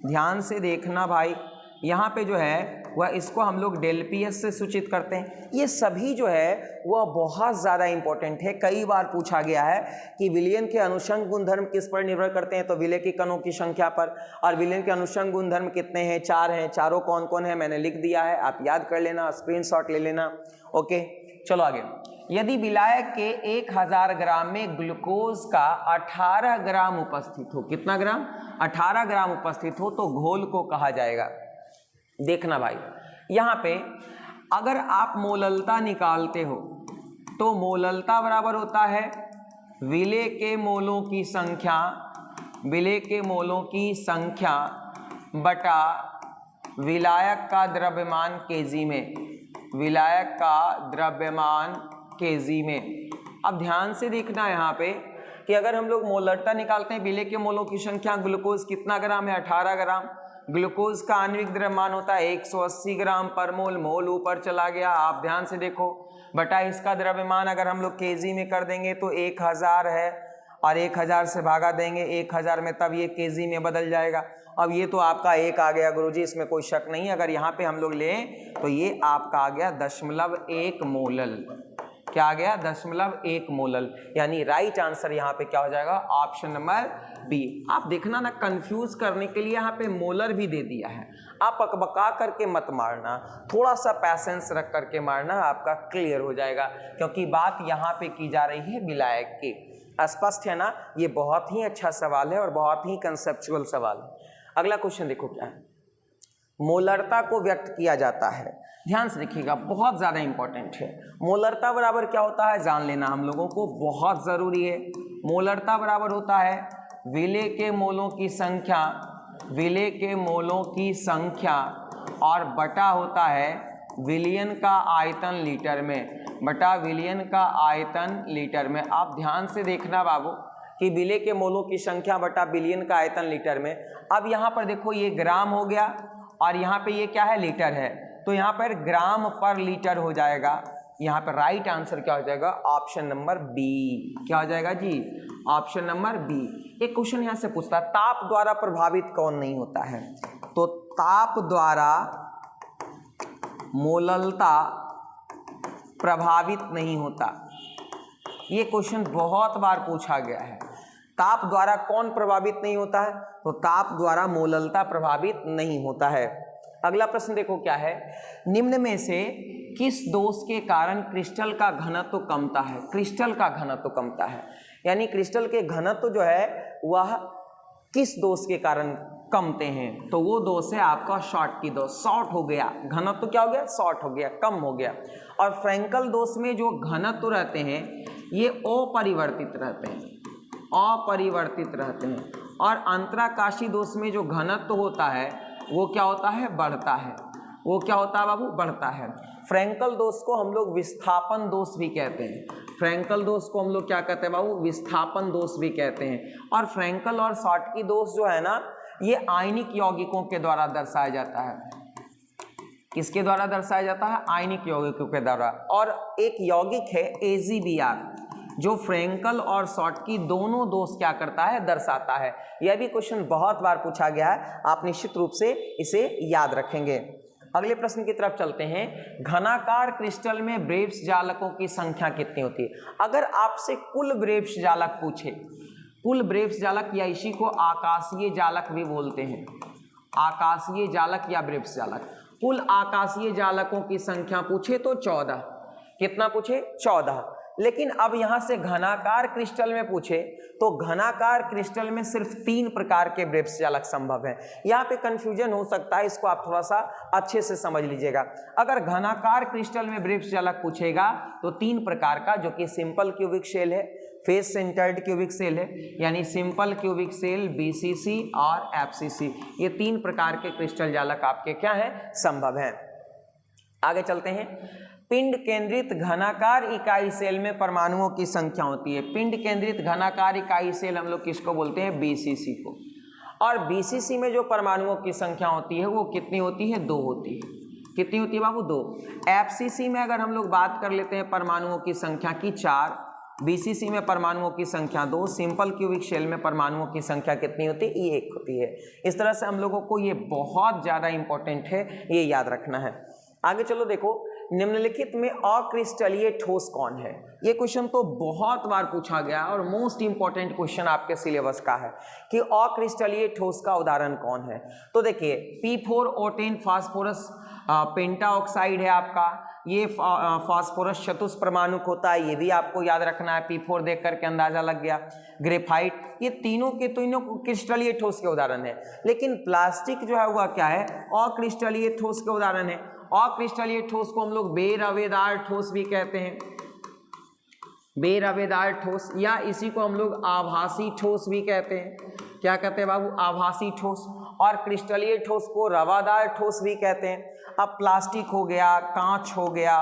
ध्यान से देखना भाई, यहाँ पे जो है वह इसको हम लोग ΔPS से सूचित करते हैं। ये सभी जो है वह बहुत ज़्यादा इंपॉर्टेंट है। कई बार पूछा गया है कि विलयन के अनुषंग गुणधर्म किस पर निर्भर करते हैं, तो विलय के कणों की संख्या पर। और विलयन के अनुषंग गुणधर्म कितने हैं? 4 हैं। चारों कौन कौन है मैंने लिख दिया है, आप याद कर लेना, स्क्रीनशॉट ले लेना। ओके, चलो आगे। यदि विलायक के 1000 ग्राम में ग्लूकोज का 18 ग्राम उपस्थित हो, कितना ग्राम? 18 ग्राम उपस्थित हो, तो घोल को कहा जाएगा। देखना भाई, यहाँ पे अगर आप मोललता निकालते हो तो मोललता बराबर होता है विलय के मोलों की संख्या, विलय के मोलों की संख्या बटा विलायक का द्रव्यमान केजी में, विलायक का द्रव्यमान केजी में। अब ध्यान से देखना यहाँ पे कि अगर हम लोग मोललता निकालते हैं, विलय के मोलों की संख्या, ग्लूकोज कितना ग्राम है? 18 ग्राम। ग्लूकोज का आणविक द्रव्यमान होता है 180 ग्राम पर मोल। मोल ऊपर चला गया, आप ध्यान से देखो, बटा इसका द्रव्यमान अगर हम लोग केजी में कर देंगे तो 1000 है, और 1000 से भागा देंगे 1000 में, तब ये केजी में बदल जाएगा। अब ये तो आपका 1 आ गया गुरुजी, इसमें कोई शक नहीं। अगर यहाँ पे हम लोग लें तो ये आपका आ गया 0.1 मोलल। क्या आ गया? 0.1 मोलल। यानी राइट आंसर यहाँ पे क्या हो जाएगा? Option number B. आप देखना ना, कंफ्यूज करने के लिए यहाँ पे मोलर भी दे दिया है। आप अकबका करके मत मारना, थोड़ा सा पैसेंस रख करके मारना, आपका क्लियर हो जाएगा, क्योंकि बात यहाँ पे की जा रही है विलायक की। स्पष्ट है ना? ये बहुत ही अच्छा सवाल है और बहुत ही कंसेप्चुअल सवाल है। अगला क्वेश्चन देखो क्या है। मोलरता को व्यक्त किया जाता है, ध्यान से देखिएगा, बहुत ज्यादा इंपॉर्टेंट है। मोलरता बराबर क्या होता है जान लेना हम लोगों को बहुत जरूरी है। मोलरता बराबर होता है विलेय के मोलों की संख्या, विलेय के मोलों की संख्या, और बटा होता है विलियन का आयतन लीटर में, बटा विलियन का आयतन लीटर में। आप ध्यान से देखना बाबू कि विलेय के मोलों की संख्या बटा बिलियन का आयतन लीटर में। अब यहाँ पर देखो ये ग्राम हो गया और यहाँ पे ये क्या है? लीटर है, तो यहाँ पर ग्राम पर लीटर हो जाएगा। यहाँ पर राइट आंसर क्या हो जाएगा? Option number B. क्या हो जाएगा जी? Option number B. एक क्वेश्चन यहाँ से पूछता है ताप द्वारा प्रभावित कौन नहीं होता है? तो ताप द्वारा मोललता प्रभावित नहीं होता। ये क्वेश्चन बहुत बार पूछा गया है। ताप द्वारा कौन प्रभावित नहीं होता है? तो ताप द्वारा मोललता प्रभावित नहीं होता है। अगला प्रश्न देखो क्या है। निम्न में से किस दोष के कारण क्रिस्टल का घनत्व कमता है? क्रिस्टल का घनत्व कमता है, यानी क्रिस्टल के घनत्व जो है वह किस दोष के कारण कमते हैं? तो वो दोष है आपका शॉर्ट की दोष। शॉर्ट हो गया, घनत्व क्या हो गया? शॉर्ट हो गया, कम हो गया। और फ्रैंकल दोष में जो घनत्व रहते हैं ये अपरिवर्तित रहते हैं, अपरिवर्तित रहते हैं। और अंतराकाशी दोष में जो घनत्व होता है वो क्या होता है? बढ़ता है। वो क्या होता है बाबू? बढ़ता है। फ्रैंकल दोष को हम लोग विस्थापन दोष भी कहते हैं। फ्रैंकल दोष को हम लोग क्या कहते हैं बाबू? विस्थापन दोष भी कहते हैं। और फ्रैंकल और शॉर्टकी दोष जो है ना, ये आयनिक यौगिकों के द्वारा दर्शाया जाता है। किसके द्वारा दर्शाया जाता है? आयनिक यौगिकों के द्वारा। और एक यौगिक है AgBr, जो फ्रैंकल और शॉर्टकी दोनों दोष क्या करता है? दर्शाता है। यह भी क्वेश्चन बहुत बार पूछा गया है, आप निश्चित रूप से इसे याद रखेंगे। अगले प्रश्न की तरफ चलते हैं। घनाकार क्रिस्टल में ब्रेव्स जालकों की संख्या कितनी होती है? अगर आपसे कुल ब्रेव्स जालक पूछे, कुल ब्रेव्स जालक या इसी को आकाशीय जालक भी बोलते हैं, आकाशीय जालक या ब्रेव्स जालक, कुल आकाशीय जालकों की संख्या पूछे तो 14। कितना पूछे? 14। लेकिन अब यहां से घनाकार क्रिस्टल में पूछे तो घनाकार क्रिस्टल में सिर्फ 3 प्रकार के ब्रेव्स जालक संभव है। यहाँ पे कंफ्यूजन हो सकता है, इसको आप थोड़ा सा अच्छे से समझ लीजिएगा। अगर घनाकार क्रिस्टल में ब्रेव्स जालक पूछेगा तो 3 प्रकार का, जो कि सिंपल क्यूबिक शेल है, फेस सेंटर्ड क्यूबिक सेल है, यानी सिंपल क्यूबिक सेल, BCC और FCC, ये 3 प्रकार के क्रिस्टल जालक आपके क्या है? संभव है। आगे चलते हैं। पिंड केंद्रित घनाकार इकाई सेल में परमाणुओं की संख्या होती है। पिंड केंद्रित घनाकार इकाई सेल हम लोग किसको बोलते हैं? BCC को। और BCC में जो परमाणुओं की संख्या होती है वो कितनी होती है? 2 होती है। कितनी होती है बाबू? 2। FCC में अगर हम लोग बात कर लेते हैं परमाणुओं की संख्या की 4, BCC में परमाणुओं की संख्या 2, सिंपल क्यूबिक शेल में परमाणुओं की संख्या कितनी होती है? 1 होती है। इस तरह से हम लोगों को ये बहुत ज़्यादा इंपॉर्टेंट है, ये याद रखना है। आगे चलो देखो, निम्नलिखित में अक्रिस्टलीय ठोस कौन है? ये क्वेश्चन तो बहुत बार पूछा गया और मोस्ट इंपॉर्टेंट क्वेश्चन आपके सिलेबस का है कि अक्रिस्टलीय ठोस का उदाहरण कौन है। तो देखिए, P4O10 फास्फोरस पेंटाऑक्साइड है आपका, ये फास्फोरस चतुष्परमाणुक होता है, ये भी आपको याद रखना है। P4 देख करके अंदाजा लग गया। ग्रेफाइट, ये तीनों के तीनों क्रिस्टलीय ठोस के उदाहरण है। लेकिन प्लास्टिक जो है वह क्या है? अक्रिस्टलीय ठोस के उदाहरण है। अक्रिस्टलीय ठोस को हम लोग बेरवेदार ठोस भी कहते हैं, बेरवेदार ठोस, या इसी को हम लोग आभासी ठोस भी कहते हैं। क्या कहते हैं बाबू? आभासी ठोस। और क्रिस्टलीय ठोस को रवादार ठोस भी कहते हैं। अब प्लास्टिक हो गया, कांच हो गया,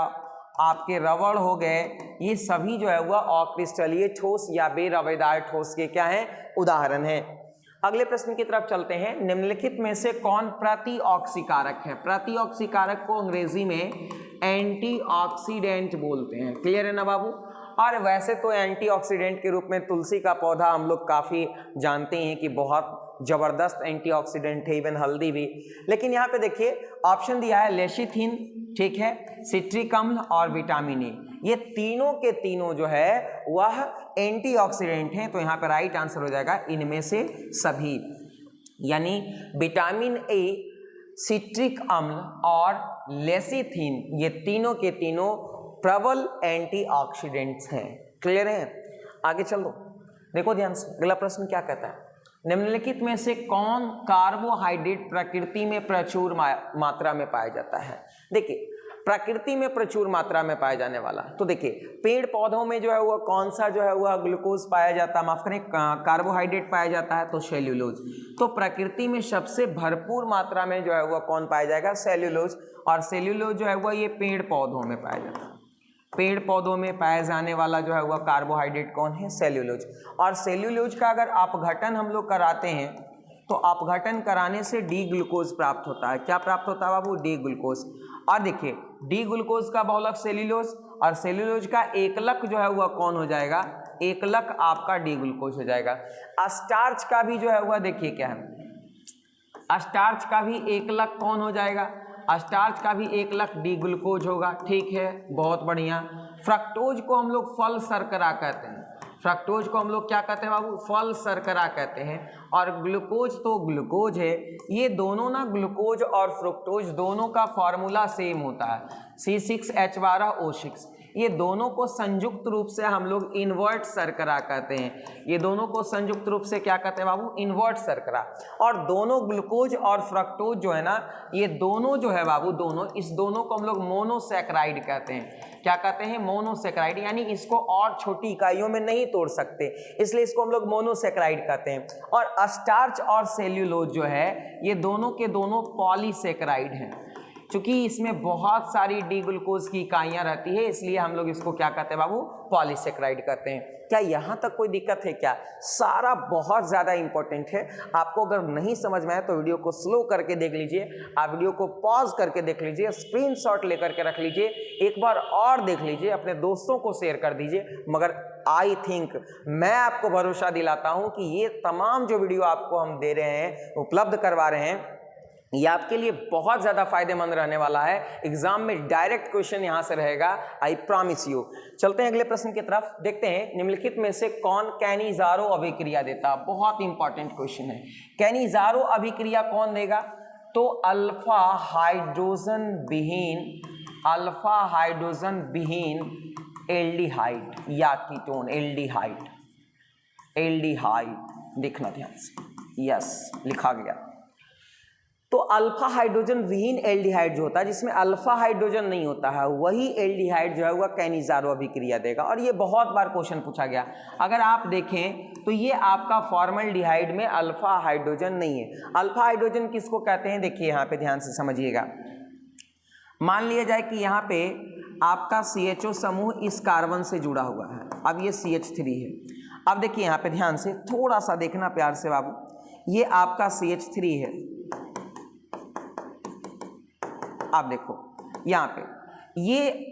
आपके रबड़ हो गए, ये सभी जो है वह अक्रिस्टलीय ठोस या बेरवेदार ठोस के क्या है? उदाहरण है। अगले प्रश्न की तरफ चलते हैं। निम्नलिखित में से कौन प्रतिऑक्सीकारक है? प्रतिऑक्सीकारक को अंग्रेजी में एंटीऑक्सीडेंट बोलते हैं। क्लियर है ना बाबू? और वैसे तो एंटीऑक्सीडेंट के रूप में तुलसी का पौधा हम लोग काफ़ी जानते हैं कि बहुत जबरदस्त एंटीऑक्सीडेंट है, इवन हल्दी भी। लेकिन यहाँ पे देखिए ऑप्शन दिया है लेशिथिन, ठीक है, सिट्रिक अम्ल और विटामिन ए, ये तीनों के तीनों जो है वह एंटीऑक्सीडेंट हैं। तो यहाँ पे राइट आंसर हो जाएगा इनमें से सभी, यानी विटामिन ए, सिट्रिक अम्ल और लेसिथिन ये तीनों के तीनों प्रबल एंटीऑक्सीडेंट्स हैं। क्लियर है? आगे चल दो, देखो ध्यान से अगला प्रश्न क्या कहता है, निम्नलिखित में से कौन कार्बोहाइड्रेट प्रकृति में प्रचुर मात्रा में पाया जाता है। देखिए प्रकृति में प्रचुर मात्रा में पाया जाने वाला, तो देखिए पेड़ पौधों में जो है वह कौन सा जो है वह ग्लूकोज पाया जाता है, माफ करें कार्बोहाइड्रेट पाया जाता है, तो सेल्यूलोज। तो प्रकृति में सबसे भरपूर मात्रा में जो है वह कौन पाया जाएगा, सेल्यूलोज। और सेल्यूलोज जो है वह ये पेड़ पौधों में पाया जाता है, पेड़ पौधों में पाए जाने वाला जो है वह कार्बोहाइड्रेट कौन है, सेल्यूलोज। और सेल्यूलोज का अगर अपघटन हम लोग कराते हैं तो अपघटन कराने से डी ग्लूकोज प्राप्त होता है। क्या प्राप्त होता है बाबू, डी ग्लूकोज। और देखिए डी ग्लूकोज का बहुलक सेल्यूलोज और सेल्यूलोज का एकलक जो है वह कौन हो जाएगा, एकलक आपका डी ग्लूकोज हो जाएगा। स्टार्च का भी जो है वह देखिए क्या है, स्टार्च का भी एकलक कौन हो जाएगा, स्टार्च का भी एकलक डी ग्लूकोज होगा। ठीक है, बहुत बढ़िया। फ्रक्टोज को हम लोग फल शर्करा कहते हैं, फ्रक्टोज को हम लोग क्या कहते हैं बाबू, फल शर्करा कहते हैं। और ग्लूकोज तो ग्लूकोज है, ये दोनों ना ग्लूकोज और फ्रुक्टोज दोनों का फॉर्मूला सेम होता है, C6H12O6। ये दोनों को संयुक्त रूप से हम लोग इन्वर्ट शर्करा कहते हैं, ये दोनों को संयुक्त रूप से क्या कहते हैं बाबू, इन्वर्ट शर्करा। और दोनों ग्लूकोज और फ्रक्टोज जो है ना, ये दोनों जो है बाबू, दोनों इस दोनों को हम लोग मोनोसैकराइड कहते हैं। क्या कहते हैं, मोनोसैकराइड, यानी इसको और छोटी इकाइयों में नहीं तोड़ सकते, इसलिए इसको हम लोग मोनोसैकराइड कहते हैं। और स्टार्च और सेल्यूलोज जो है ये दोनों के दोनों पॉलीसैकराइड हैं। चूंकि इसमें बहुत सारी डी ग्लूकोज की इकाइयां रहती है, इसलिए हम लोग इसको क्या कहते हैं बाबू, पॉलीसैकराइड कहते हैं। क्या यहाँ तक कोई दिक्कत है क्या? सारा बहुत ज़्यादा इंपॉर्टेंट है। आपको अगर नहीं समझ में आए तो वीडियो को स्लो करके देख लीजिए, आप वीडियो को पॉज करके देख लीजिए, स्क्रीनशॉट लेकर के रख लीजिए, एक बार और देख लीजिए, अपने दोस्तों को शेयर कर दीजिए। मगर आई थिंक, मैं आपको भरोसा दिलाता हूँ कि ये तमाम जो वीडियो आपको हम दे रहे हैं, उपलब्ध करवा रहे हैं, ये आपके लिए बहुत ज़्यादा फायदेमंद रहने वाला है। एग्जाम में डायरेक्ट क्वेश्चन यहाँ से रहेगा, आई प्रॉमिस यू। चलते हैं अगले प्रश्न की तरफ, देखते हैं निम्नलिखित में से कौन कैनिजारो अभिक्रिया देता। बहुत इंपॉर्टेंट क्वेश्चन है। कैनिजारो अभिक्रिया कौन देगा? तो अल्फा हाइड्रोजन विहीन एल्डिहाइड या कीटोन, एल्डिहाइड देखना ध्यान से, यस लिखा गया। तो अल्फा हाइड्रोजन विहीन एल्डिहाइड जो होता है, जिसमें अल्फा हाइड्रोजन नहीं होता है, वही एल्डिहाइड जो है वह कैनिजारो अभिक्रिया देगा। और ये बहुत बार क्वेश्चन पूछा गया। अगर आप देखें तो ये आपका फॉर्मल्डिहाइड में अल्फा हाइड्रोजन नहीं है। अल्फा हाइड्रोजन किसको कहते हैं, देखिए यहाँ पे ध्यान से समझिएगा। मान लिया जाए कि यहाँ पे आपका CHO समूह इस कार्बन से जुड़ा हुआ है, अब ये CH3 है। अब देखिए यहाँ पे ध्यान से थोड़ा सा देखना प्यार से बाबू, ये आपका CH3 है। आप देखो यहाँ पे ये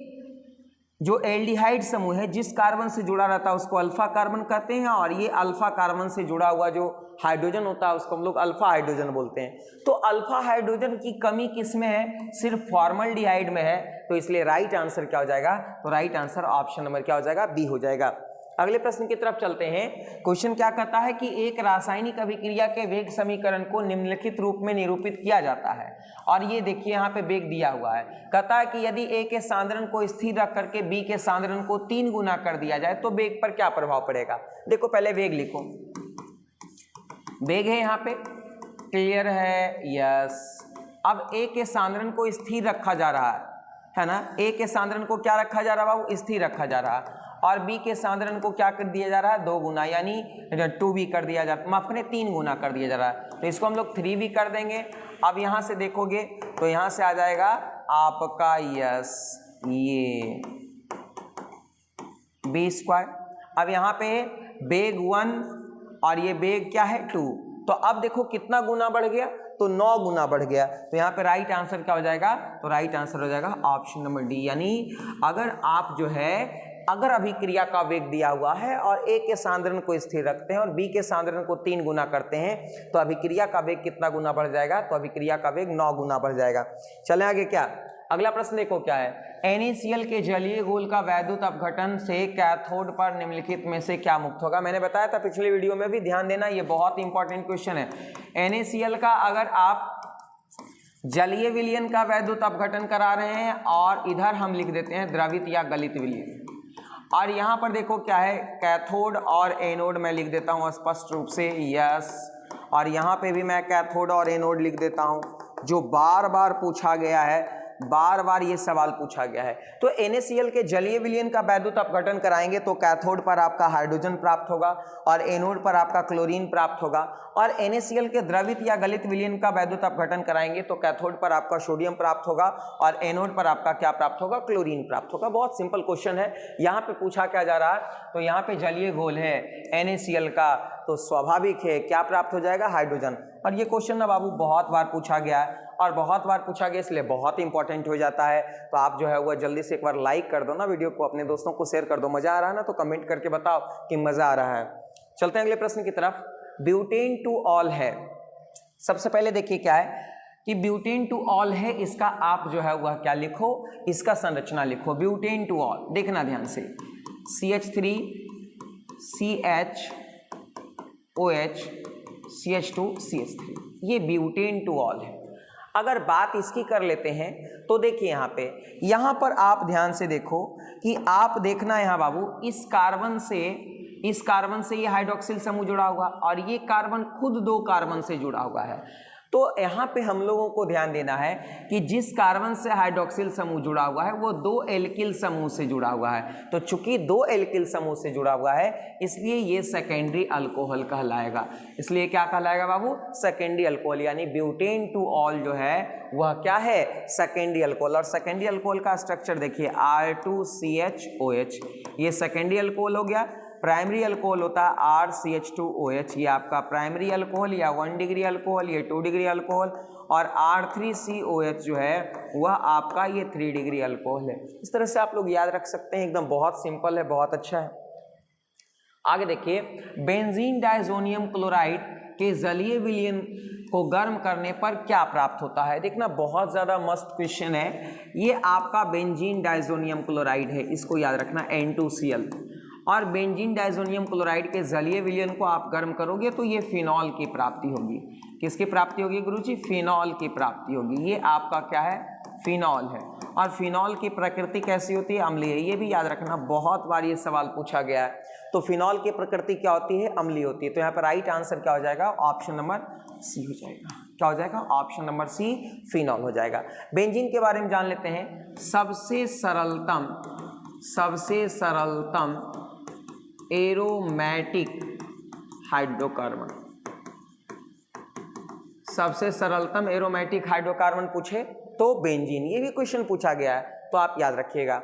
जो एल्डिहाइड समूह है जिस कार्बन से जुड़ा रहता है उसको अल्फा कार्बन कहते हैं, और ये अल्फा कार्बन से जुड़ा हुआ जो हाइड्रोजन होता है उसको हम लोग अल्फा हाइड्रोजन बोलते हैं। तो अल्फा हाइड्रोजन की कमी किस में है? सिर्फ फॉर्मल्डिहाइड में है। तो इसलिए राइट आंसर क्या हो जाएगा? तो राइट आंसर ऑप्शन नंबर क्या हो जाएगा? बी हो जाएगा। अगले प्रश्न की तरफ चलते हैं। क्वेश्चन क्या कहता है कि एक रासायनिक अभिक्रिया के वेग समीकरण को निम्नलिखित रूप में निरूपित किया जाता है। और ये देखिए यहाँ पे वेग दिया हुआ है। कहता है कि यदि A के सांद्रण को स्थिर रख करके B के सांद्रण को 3 गुना कर दिया जाए तो वेग पर क्या प्रभाव पड़ेगा। देखो पहले वेग लिखो, वेग है यहाँ पे, क्लियर है, यस। अब A के सांद्रण को स्थिर रखा जा रहा है ना, A के सांद्रण को क्या रखा जा रहा है बाबू? स्थिर रखा जा रहा है। और B के सांद्रण को क्या कर दिया जा रहा है? 2 गुना, यानी 2B कर दिया जा रहा है, माफ करें 3 गुना कर दिया जा रहा है। तो इसको हम लोग 3B कर देंगे। अब यहाँ से देखोगे तो यहाँ से आ जाएगा आपका यस ये B²। अब यहाँ पे बेग 1 और ये बेग क्या है 2। तो अब देखो कितना गुना बढ़ गया? तो 9 गुना बढ़ गया। तो यहाँ पे राइट आंसर क्या हो जाएगा? तो राइट आंसर हो जाएगा ऑप्शन नंबर डी। यानी अगर आप जो है अगर अभिक्रिया का वेग दिया हुआ है और A के सांद्रण को स्थिर रखते हैं और B के सांद्रण को 3 गुना करते हैं तो अभिक्रिया का वेग कितना गुना बढ़ जाएगा? तो अभिक्रिया का वेग 9 गुना बढ़ जाएगा। चलें आगे। क्या अगला प्रश्न देखो क्या है, NaCl के जलीय घोल का वैद्युत अपघटन से कैथोड पर निम्नलिखित में से क्या मुक्त होगा? मैंने बताया था पिछले वीडियो में भी, ध्यान देना, ये बहुत इंपॉर्टेंट क्वेश्चन है। NaCl का अगर आप जलीय विलयन का वैद्युत अपघटन करा रहे हैं और इधर हम लिख देते हैं द्रवित या गलित विलयन, और यहाँ पर देखो क्या है, कैथोड और एनोड मैं लिख देता हूँ स्पष्ट रूप से, यस, और यहाँ पे भी मैं कैथोड और एनोड लिख देता हूँ, जो बार बार पूछा गया है, बार बार ये सवाल पूछा गया है। तो NaCl के जलीय विलयन का वैद्युत अपघटन कराएंगे तो कैथोड पर आपका हाइड्रोजन प्राप्त होगा और एनोड पर आपका क्लोरीन प्राप्त होगा, और NaCl के द्रवित या गलित विलयन का वैद्युत अपघटन कराएंगे तो कैथोड पर आपका सोडियम प्राप्त होगा और एनोड पर आपका क्या प्राप्त होगा? क्लोरीन प्राप्त होगा। बहुत सिंपल क्वेश्चन है। यहाँ पे पूछा क्या जा रहा है, तो यहाँ पे जलीय घोल है NaCl का, तो स्वाभाविक है क्या प्राप्त हो जाएगा? हाइड्रोजन। और ये क्वेश्चन ना बाबू बहुत बार पूछा गया है और बहुत बार पूछा गया इसलिए बहुत इंपॉर्टेंट हो जाता है। तो आप जो है वो जल्दी से एक बार लाइक कर दो ना वीडियो को, अपने दोस्तों को शेयर कर दो। मजा आ रहा है ना, तो कमेंट करके बताओ कि मजा आ रहा है। चलते हैं अगले प्रश्न की तरफ। ब्यूटेन टू ऑल है, सबसे पहले देखिए क्या है कि ब्यूटेन टू ऑल है, इसका आप जो है वह क्या लिखो, इसका संरचना लिखो। ब्यूटेन टू ऑल देखना ध्यान से, CH3 CHOH CH2 CH3, ये ब्यूटेन टू ऑल है। अगर बात इसकी कर लेते हैं तो देखिए यहाँ पर आप ध्यान से देखो कि आप देखना यहाँ बाबू, इस कार्बन से ये हाइड्रोक्सिल समूह जुड़ा हुआ और ये कार्बन खुद 2 कार्बन से जुड़ा हुआ है। तो यहाँ पे हम लोगों को ध्यान देना है कि जिस कार्बन से हाइड्रोक्सिल समूह जुड़ा हुआ है वो 2 एल्किल समूह से जुड़ा हुआ है। तो चूंकि 2 एल्किल समूह से जुड़ा हुआ है इसलिए ये सेकेंडरी अल्कोहल कहलाएगा। इसलिए क्या कहलाएगा बाबू? Secondary alcohol. यानी ब्यूटेन टू ऑल जो है वह क्या है? Secondary alcohol. और सेकेंडरी अल्कोहल का स्ट्रक्चर देखिए, R2CHOH, ये सेकेंडरी अल्कोहल हो गया। प्राइमरी अल्कोहल होता है RCH2OH, ये आपका प्राइमरी अल्कोहल या 1 डिग्री अल्कोहल, ये 2 डिग्री अल्कोहल, और R3COH जो है वह आपका ये 3 डिग्री अल्कोहल है। इस तरह से आप लोग याद रख सकते हैं, एकदम बहुत सिंपल है, बहुत अच्छा है। आगे देखिए, बेंजीन डाइजोनियम क्लोराइड के जलीय विलयन को गर्म करने पर क्या प्राप्त होता है? देखना बहुत ज़्यादा मस्त क्वेश्चन है। ये आपका बेंजीन डाइजोनियम क्लोराइड है, इसको याद रखना, N2Cl। और बेंजीन डाइजोनियम क्लोराइड के जलीय विलयन को आप गर्म करोगे तो ये फिनॉल की प्राप्ति होगी। किसकी प्राप्ति होगी गुरुजी? फिनॉल की प्राप्ति होगी। ये आपका क्या है? फिनॉल है। और फिनॉल की प्रकृति कैसी होती है? अम्लीय। ये भी याद रखना, बहुत बार ये सवाल पूछा गया है। तो फिनॉल की प्रकृति क्या होती है? अम्लीय होती है। तो यहाँ पर राइट आंसर क्या हो जाएगा? ऑप्शन नंबर सी हो जाएगा। क्या हो जाएगा? ऑप्शन नंबर सी, फिनॉल हो जाएगा। बेंजीन के बारे में जान लेते हैं। सबसे सरलतम एरोमेटिक हाइड्रोकार्बन, सबसे सरलतम एरोमेटिक हाइड्रोकार्बन पूछे तो बेंजीन। ये भी क्वेश्चन पूछा गया है तो आप याद रखिएगा।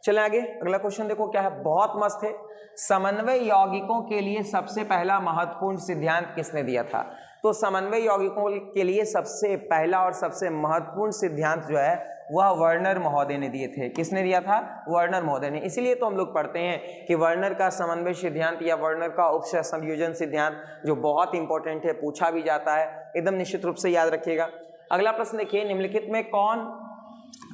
चलें आगे, अगला क्वेश्चन देखो क्या है, बहुत मस्त है। समन्वय यौगिकों के लिए सबसे पहला महत्वपूर्ण सिद्धांत किसने दिया था? तो समन्वय यौगिकों के लिए सबसे पहला और सबसे महत्वपूर्ण सिद्धांत जो है वह वर्नर महोदय ने दिए थे। किसने दिया था? वर्नर महोदय ने। इसीलिए तो हम लोग पढ़ते हैं कि वर्नर का समन्वय सिद्धांत या वर्नर का उपसंयोजन सिद्धांत जो बहुत इंपॉर्टेंट है, पूछा भी जाता है, एकदम निश्चित रूप से याद रखिएगा। अगला प्रश्न देखिए, निम्नलिखित में कौन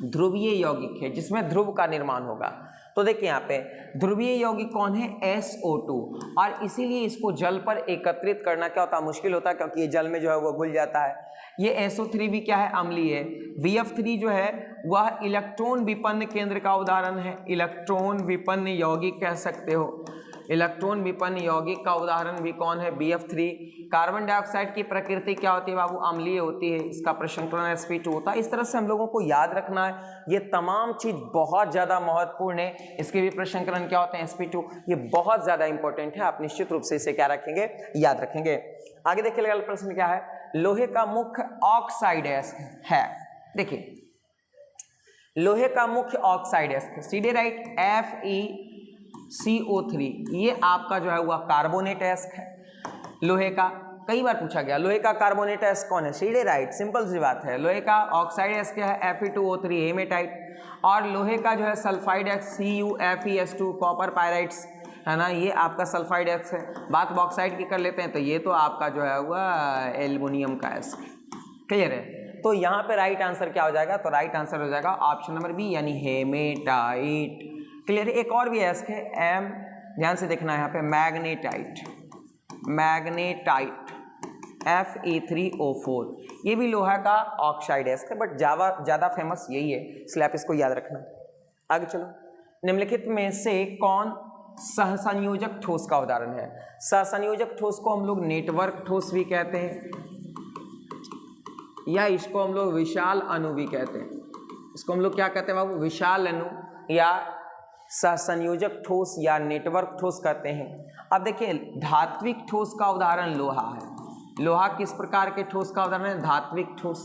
ध्रुवीय यौगिक है जिसमें ध्रुव का निर्माण होगा? तो देखिए यहाँ पे ध्रुवीय यौगिक कौन है? SO2। और इसीलिए इसको जल पर एकत्रित करना क्या होता है? मुश्किल होता है, क्योंकि ये जल में जो है वो घुल जाता है। ये SO3 भी क्या है? अम्लीय है। VF3 जो है वह इलेक्ट्रॉन विपन्न केंद्र का उदाहरण है। इलेक्ट्रॉन विपन्न यौगिक कह सकते हो। इलेक्ट्रॉन विपन्न यौगिक का उदाहरण भी कौन है? BF3। कार्बन डाइऑक्साइड की प्रकृति क्या होती है बाबू? अम्लीय होती है। इसका प्रसंकरण sp2 होता है। इस तरह से हम लोगों को याद रखना है। ये तमाम चीज बहुत ज्यादा महत्वपूर्ण है। इसके भी प्रसंकरण क्या होते हैं? sp2। ये बहुत ज्यादा इंपॉर्टेंट है, आप निश्चित रूप से इसे क्या रखेंगे? याद रखेंगे। आगे देखिए, अगला प्रश्न क्या है? लोहे का मुख्य ऑक्साइड है। देखिए, लोहे का मुख्य ऑक्साइड सीधे राइट FeCO3, ये आपका जो है वह कार्बोनेट एस्क है लोहे का। कई बार पूछा गया। लोहे का कार्बोनेट एस कौन है? सिडेराइट, सिंपल सी बात है। लोहे का ऑक्साइड एस क्या है? Fe2O3 haematite. और लोहे का जो है sulphide x CuFeS2 copper pyrites है ना, ये आपका सल्फाइड एक्स है। बात बॉक्साइड की कर लेते हैं तो ये तो आपका जो है हुआ एल्युमिनियम का एस। क्लियर है? तो यहाँ पे राइट आंसर क्या हो जाएगा? तो राइट आंसर हो जाएगा ऑप्शन नंबर बी यानी हेमेटाइट। क्लियर है? एक और भी एस है एम, ध्यान से देखना है यहाँ पे, मैग्नेटाइट, मैग्नेटाइट Fe3O4, ये भी लोहा का ऑक्साइड है, बट ज़्यादा फेमस यही है, इसलिए आप इसको याद रखना। आगे चलो, निम्नलिखित में से कौन सहसंयोजक ठोस का उदाहरण है? सहसंयोजक ठोस को हम लोग नेटवर्क ठोस भी कहते हैं, या इसको हम लोग विशाल अणु भी कहते हैं। इसको हम लोग क्या कहते हैं बाबू? विशाल अणु या सहसंयोजक ठोस या नेटवर्क ठोस कहते हैं। अब देखिए, धात्विक ठोस का उदाहरण लोहा है। लोहा किस प्रकार के ठोस का उदाहरण है? धात्विक ठोस।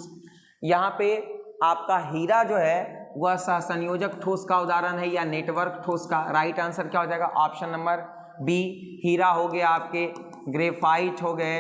यहाँ पे आपका हीरा जो है वह सहसंयोजक ठोस का उदाहरण है या नेटवर्क ठोस का। राइट आंसर क्या हो जाएगा? ऑप्शन नंबर बी, हीरा हो गया, आपके ग्रेफाइट हो गए,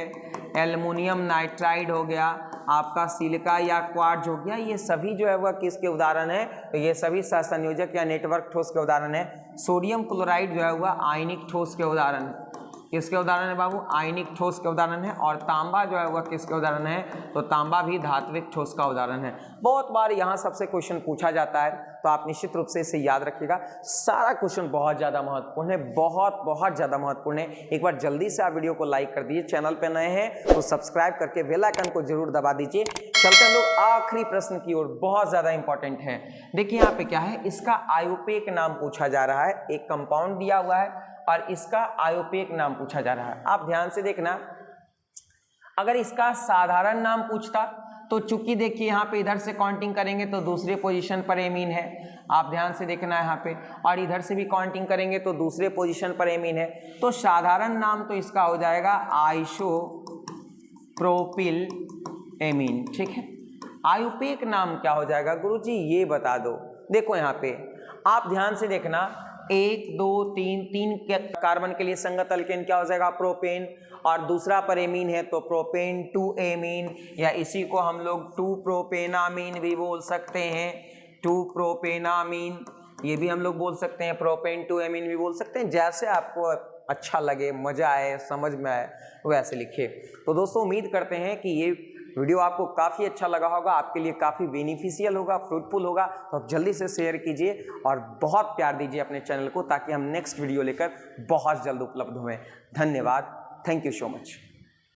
एल्युमिनियम नाइट्राइड हो गया, आपका सिलिका या क्वार्ट्ज हो गया, ये सभी जो है वह किसके उदाहरण है? तो ये सभी सहसंयोजक या नेटवर्क ठोस के उदाहरण है। सोडियम क्लोराइड जो है वह आयनिक ठोस के उदाहरण है। किसके उदाहरण है बाबू? आयनिक ठोस के उदाहरण है। और तांबा जो है वह किसके उदाहरण है? तो तांबा भी धात्विक ठोस का उदाहरण है। बहुत बार यहाँ सबसे क्वेश्चन पूछा जाता है, तो आप निश्चित रूप से इसे याद रखिएगा। सारा क्वेश्चन बहुत ज़्यादा महत्वपूर्ण है, बहुत ज़्यादा महत्वपूर्ण है। एक बार जल्दी से आप वीडियो को लाइक कर दीजिए, चैनल पे नए हैं तो सब्सक्राइब करके बेल आइकन को जरूर दबा दीजिए। चलते हैं लोग आखिरी प्रश्न की ओर, बहुत ज़्यादा इंपॉर्टेंट है। देखिए यहाँ पे क्या है, इसका आयुपेक नाम पूछा जा रहा है। एक कंपाउंड दिया हुआ है और इसका आयुपेक नाम पूछा जा रहा है। आप ध्यान से देखना, अगर इसका साधारण नाम पूछता तो चूंकि देखिए यहाँ पे इधर से काउंटिंग करेंगे तो दूसरे पोजीशन पर एमीन है, आप ध्यान से देखना है यहाँ पे, और इधर से भी काउंटिंग करेंगे तो दूसरे पोजीशन पर एमीन है। तो साधारण नाम तो इसका हो जाएगा आइसोप्रोपिल एमीन। ठीक है, आयुपेक नाम क्या हो जाएगा गुरुजी? ये बता दो। देखो यहाँ पे आप ध्यान से देखना, 1 2 3 कार्बन के लिए संगत अल्केन क्या हो जाएगा? प्रोपेन। और दूसरा पर एमीन है तो प्रोपेन 2 एमीन, या इसी को हम लोग 2 प्रोपेनामीन भी बोल सकते हैं। 2 प्रोपेनामीन ये भी हम लोग बोल सकते हैं, प्रोपेन 2 एमीन भी बोल सकते हैं। जैसे आपको अच्छा लगे, मजा आए, समझ में आए, वैसे लिखिए। तो दोस्तों उम्मीद करते हैं कि ये वीडियो आपको काफ़ी अच्छा लगा होगा, आपके लिए काफ़ी बेनिफिशियल होगा, फ्रूटफुल होगा। तो आप जल्दी से शेयर कीजिए और बहुत प्यार दीजिए अपने चैनल को, ताकि हम नेक्स्ट वीडियो लेकर बहुत जल्द उपलब्ध हों। धन्यवाद, थैंक यू सो मच।